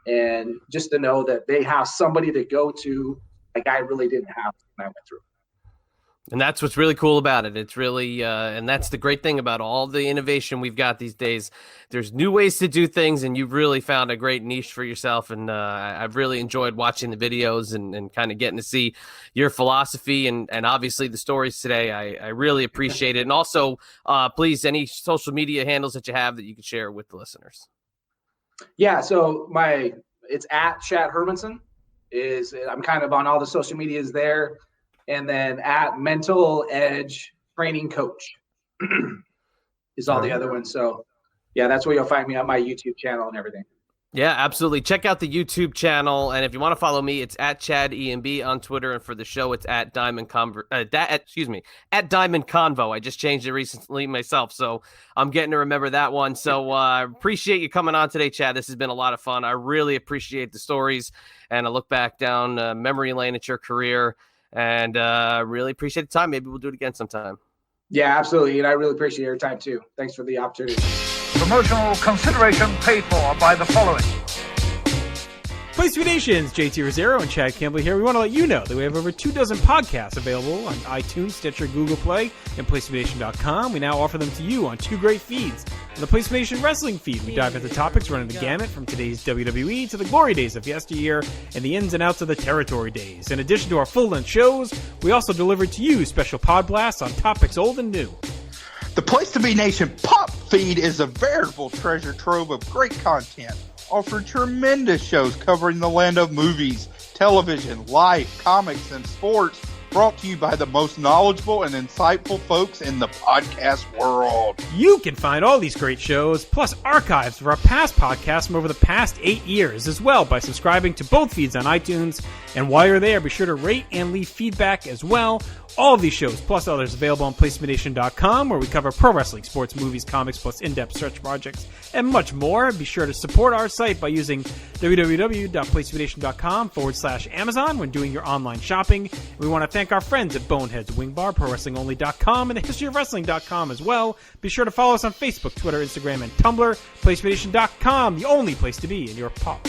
and just to know that they have somebody to go to like I really didn't have when I went through. And that's what's really cool about it. It's really, and that's the great thing about all the innovation we've got these days. There's new ways to do things, and you've really found a great niche for yourself. And I've really enjoyed watching the videos and kind of getting to see your philosophy and obviously the stories today. I really appreciate it. And also, please, any social media handles that you have that you could share with the listeners. Yeah, so it's at Chad Hermansen. I'm kind of on all the social medias there. And then at Mental Edge Training Coach is all the other ones. So, yeah, that's where you'll find me on my YouTube channel and everything. Yeah, absolutely. Check out the YouTube channel. And if you want to follow me, it's at Chad EMB on Twitter. And for the show, it's at Diamond Convo. At Diamond Convo. I just changed it recently myself, so I'm getting to remember that one. So appreciate you coming on today, Chad. This has been a lot of fun. I really appreciate the stories. And I look back down memory lane at your career. And really appreciate the time. Maybe we'll do it again sometime. Yeah, absolutely. And I really appreciate your time, too. Thanks for the opportunity. Promotional consideration paid for by the following. PlayStation Nation's JT Rosero and Chad Campbell here. We want to let you know that we have over 24 podcasts available on iTunes, Stitcher, Google Play, and PlayStation.com. We now offer them to you on 2 great feeds. On the PlayStation Wrestling feed, we dive into topics running the gamut from today's WWE to the glory days of yesteryear and the ins and outs of the territory days. In addition to our full-length shows, we also deliver to you special pod blasts on topics old and new. The Place to Be Nation Pop feed is a veritable treasure trove of great content. Offer tremendous shows covering the land of movies, television, life, comics, and sports, brought to you by the most knowledgeable and insightful folks in the podcast world. You can find all these great shows, plus archives of our past podcasts from over the past 8 years as well by subscribing to both feeds on iTunes. And while you're there, be sure to rate and leave feedback as well. All of these shows, plus others, available on PlayStation.com, where we cover pro wrestling, sports, movies, comics, plus in-depth search projects, and much more. Be sure to support our site by using www.PlayStationNation.com/Amazon when doing your online shopping. We want to thank our friends at Boneheads, Wing Bar, ProWrestlingOnly.com, and TheHistoryOfWrestling.com as well. Be sure to follow us on Facebook, Twitter, Instagram, and Tumblr. PlayStation.com, the only place to be in your pop